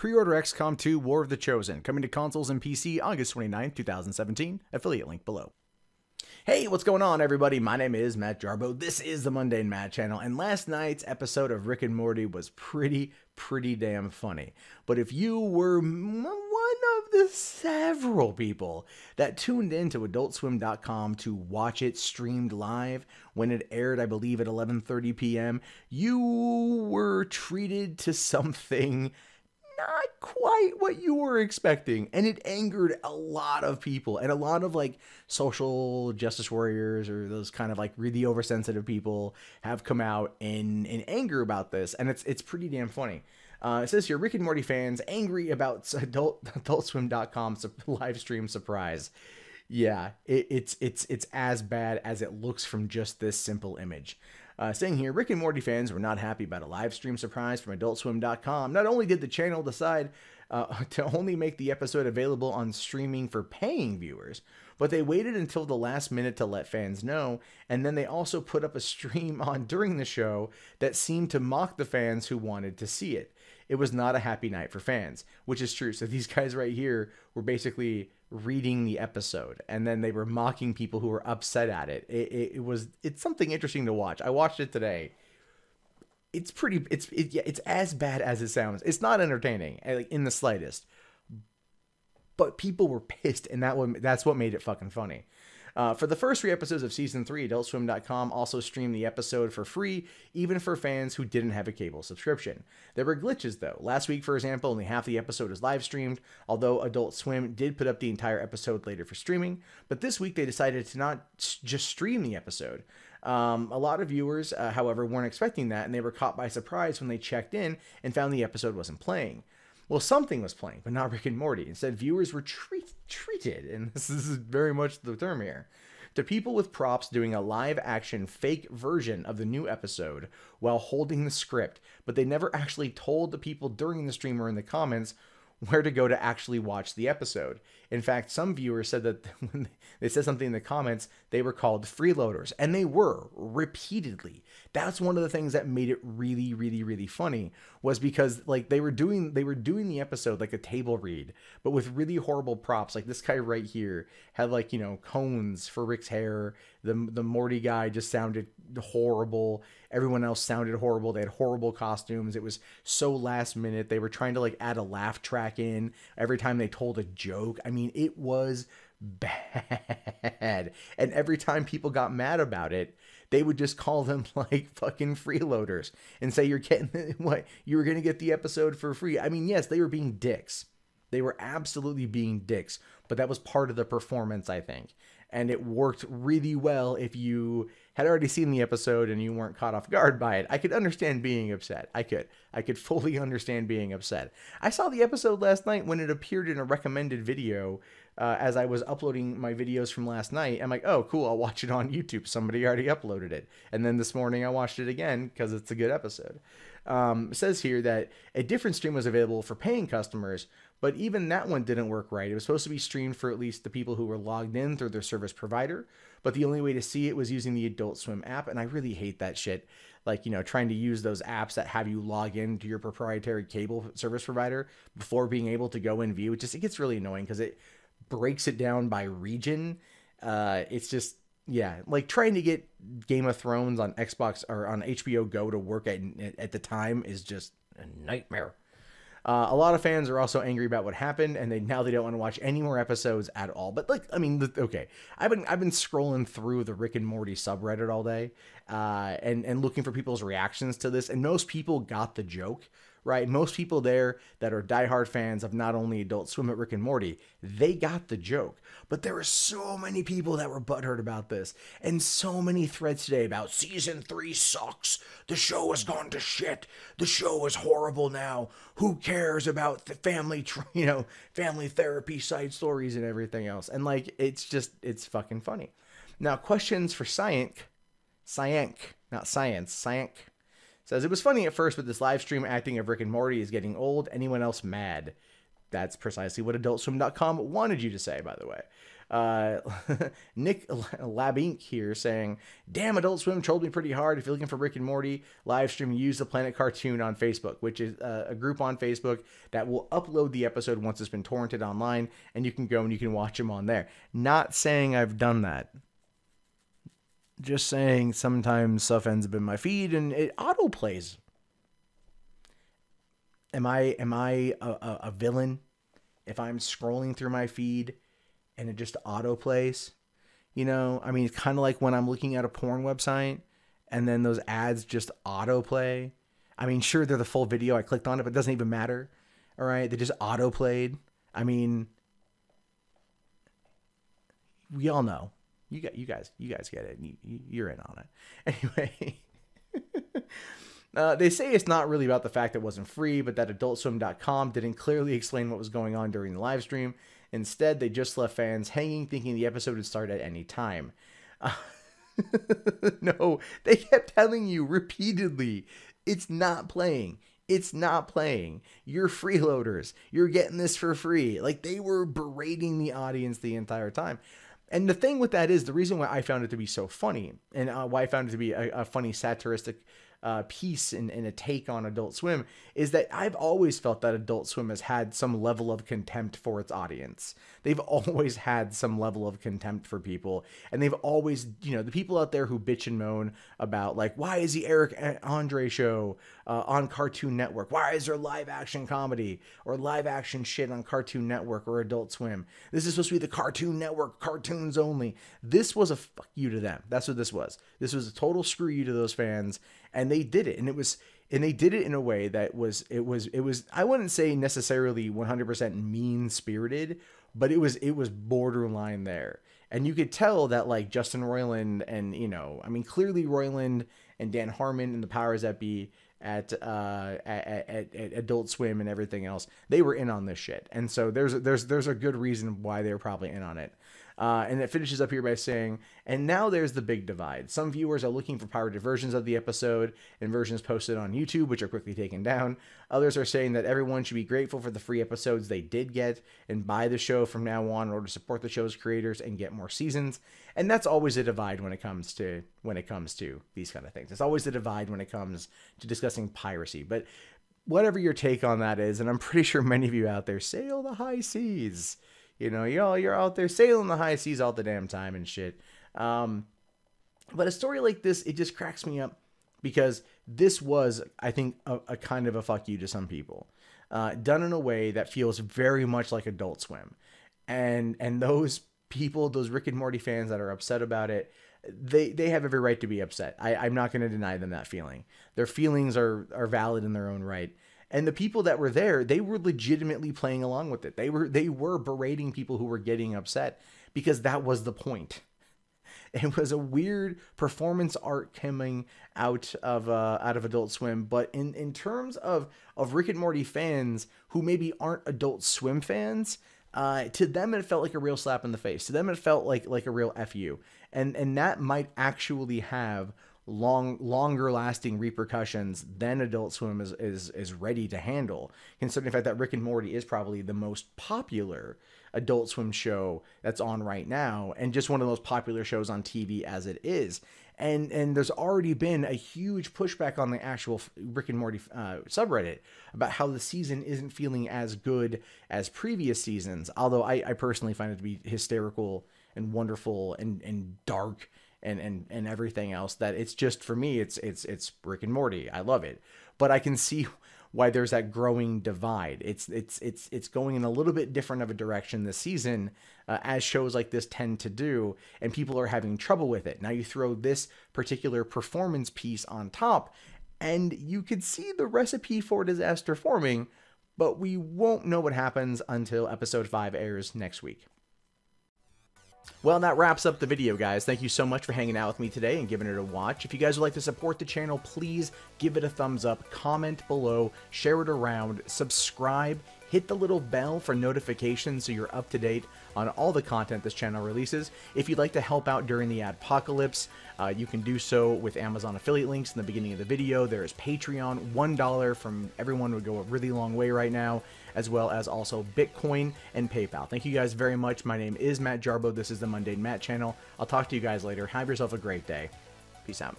Pre-order XCOM 2 War of the Chosen, coming to consoles and PC August 29th, 2017. Affiliate link below. Hey, what's going on, everybody? My name is Matt Jarbo. This is the Mundane Matt channel, and last night's episode of Rick and Morty was pretty damn funny. But if you were one of the several people that tuned in to AdultSwim.com to watch it streamed live when it aired, I believe, at 11:30 p.m., you were treated to something not quite what you were expecting, and it angered a lot of people, and a lot of like social justice warriors or those kind of like really oversensitive people have come out in anger about this, and it's pretty damn funny. It says here, Rick and Morty fans angry about AdultSwim.com live stream surprise. Yeah, it's as bad as it looks from just this simple image. Saying here, Rick and Morty fans were not happy about a live stream surprise from AdultSwim.com. Not only did the channel decide to only make the episode available on streaming for paying viewers, but they waited until the last minute to let fans know, and then they also put up a stream on during the show that seemed to mock the fans who wanted to see it. It was not a happy night for fans, which is true. So these guys right here were basically reading the episode, and then they were mocking people who were upset at it. It's something interesting to watch. I watched it today. It's as bad as it sounds. It's not entertaining, like, in the slightest, but people were pissed, and that's what made it fucking funny. For the first 3 episodes of Season 3, AdultSwim.com also streamed the episode for free, even for fans who didn't have a cable subscription. There were glitches, though. Last week, for example, only half the episode was live streamed, although Adult Swim did put up the entire episode later for streaming. But this week, they decided to not just stream the episode. A lot of viewers, however, weren't expecting that, and they were caught by surprise when they checked in and found the episode wasn't playing. Well, something was playing, but not Rick and Morty. Instead, viewers were treated, and this is very much the term here, to people with props doing a live-action fake version of the new episode while holding the script, but they never actually told the people during the stream or in the comments where to go to actually watch the episode. In fact, some viewers said that when they said something in the comments, they were called freeloaders, and they were repeatedly. That's one of the things that made it really funny, was because like they were doing the episode like a table read, but with really horrible props. Like this guy right here had, like, you know, cones for Rick's hair. The Morty guy just sounded horrible. Everyone else sounded horrible. They had horrible costumes. It was so last minute. They were trying to like add a laugh track in every time they told a joke. I mean, it was bad. And every time people got mad about it, they would just call them like fucking freeloaders and say you're getting what you were going to get the episode for free. I mean, yes, they were being dicks. They were absolutely being dicks, but that was part of the performance, I think. And it worked really well if you had already seen the episode and you weren't caught off guard by it. I could understand being upset. I could fully understand being upset. I saw the episode last night when it appeared in a recommended video as I was uploading my videos from last night. I'm like, oh, cool, I'll watch it on YouTube. Somebody already uploaded it. And then this morning I watched it again because it's a good episode. It says here that a different stream was available for paying customers, but even that one didn't work right. It was supposed to be streamed for at least the people who were logged in through their service provider, but the only way to see it was using the Adult Swim app, and I really hate that shit. Like, you know, trying to use those apps that have you log into your proprietary cable service provider before being able to go and view. It gets really annoying because it breaks it down by region. It's just, yeah, like trying to get Game of Thrones on Xbox or on HBO Go to work at the time is just a nightmare. A lot of fans are also angry about what happened, and now they don't want to watch any more episodes at all. But like, I mean, okay, I've been scrolling through the Rick and Morty subreddit all day, and looking for people's reactions to this, and most people got the joke. Right? Most people there that are diehard fans of not only Adult Swim but Rick and Morty, they got the joke. But there were so many people that were butthurt about this, and so many threads today about Season 3 sucks. The show has gone to shit. The show is horrible now. Who cares about the family therapy side stories and everything else? And like, it's fucking funny. Now, questions for Syank, not science, Syank. Says, it was funny at first, but this live stream acting of Rick and Morty is getting old. Anyone else mad? that's precisely what AdultSwim.com wanted you to say, by the way. Nick Labink here saying, damn, Adult Swim trolled me pretty hard. If you're looking for Rick and Morty live stream, use the Planet Cartoon on Facebook, which is a group on Facebook that will upload the episode once it's been torrented online, and you can go and you can watch them on there. Not saying I've done that. Just saying sometimes stuff ends up in my feed and it autoplays. Am I a villain if I'm scrolling through my feed and it just autoplays? You know, I mean, it's kind of like when I'm looking at a porn website and then those ads just autoplay. I mean, sure, they're the full video. I clicked on it, but it doesn't even matter. All right, they just autoplayed. I mean, we all know. You guys get it. You're in on it. Anyway, they say it's not really about the fact that it wasn't free, but that AdultSwim.com didn't clearly explain what was going on during the live stream. Instead, they just left fans hanging, thinking the episode would start at any time. No, they kept telling you repeatedly, it's not playing. It's not playing. You're freeloaders. You're getting this for free. Like, they were berating the audience the entire time. And the thing with that is, the reason why I found it to be so funny, and why I found it to be a funny satiristic piece and a take on Adult Swim, is that I've always felt that Adult Swim has had some level of contempt for its audience. They've always had some level of contempt for people, and they've always, you know, the people out there who bitch and moan about, like, why is the Eric Andre show on Cartoon Network? Why is there live action comedy or live action shit on Cartoon Network or Adult Swim? This is supposed to be the Cartoon Network, cartoons only. This was a fuck you to them. That's what this was. This was a total screw you to those fans. And they did it, and they did it in a way that was I wouldn't say necessarily 100% mean-spirited, but it was borderline there. And you could tell that, like, Justin Roiland and, you know, I mean, clearly Roiland and Dan Harmon and the powers that be at Adult Swim and everything else, they were in on this shit. And so there's a good reason why they were probably in on it. And it finishes up here by saying, and now there's the big divide. Some viewers are looking for pirated versions of the episode and versions posted on YouTube, which are quickly taken down. Others are saying that everyone should be grateful for the free episodes they did get and buy the show from now on in order to support the show's creators and get more seasons. And that's always a divide when it comes to these kind of things. It's always a divide when it comes to discussing piracy. But whatever your take on that is, and I'm pretty sure many of you out there sail the high seas. You know, you're out there sailing the high seas all the damn time and shit. But a story like this, it just cracks me up because this was, I think, a kind of a fuck you to some people. Done in a way that feels very much like Adult Swim. And those people, those Rick and Morty fans that are upset about it, they have every right to be upset. I'm not going to deny them that feeling. Their feelings are valid in their own right. And the people that were there, they were legitimately playing along with it. They were berating people who were getting upset because that was the point. It was a weird performance art coming out of Adult Swim, but in terms of Rick and Morty fans who maybe aren't Adult Swim fans, to them it felt like a real slap in the face. To them it felt like a real FU, and that might actually have longer lasting repercussions than Adult Swim is ready to handle, considering the fact that Rick and Morty is probably the most popular Adult Swim show that's on right now, and just one of the most popular shows on TV as it is. And there's already been a huge pushback on the actual Rick and Morty subreddit about how the season isn't feeling as good as previous seasons, although I personally find it to be hysterical and wonderful and dark and everything else, that it's just, for me, it's Rick and Morty. I love it, but I can see why there's that growing divide. It's going in a little bit different of a direction this season, as shows like this tend to do, and people are having trouble with it. Now you throw this particular performance piece on top, and you could see the recipe for disaster forming, but we won't know what happens until episode 5 airs next week. Well, that wraps up the video, guys. Thank you so much for hanging out with me today and giving it a watch. If you guys would like to support the channel, please give it a thumbs up, comment below, share it around, subscribe, hit the little bell for notifications so you're up to date on all the content this channel releases. If you'd like to help out during the adpocalypse, you can do so with Amazon affiliate links in the beginning of the video. There is Patreon. $1 from everyone would go a really long way right now, as well as also Bitcoin and PayPal. Thank you guys very much. My name is Matt Jarbo. This is the Mundane Matt channel. I'll talk to you guys later. Have yourself a great day. Peace out.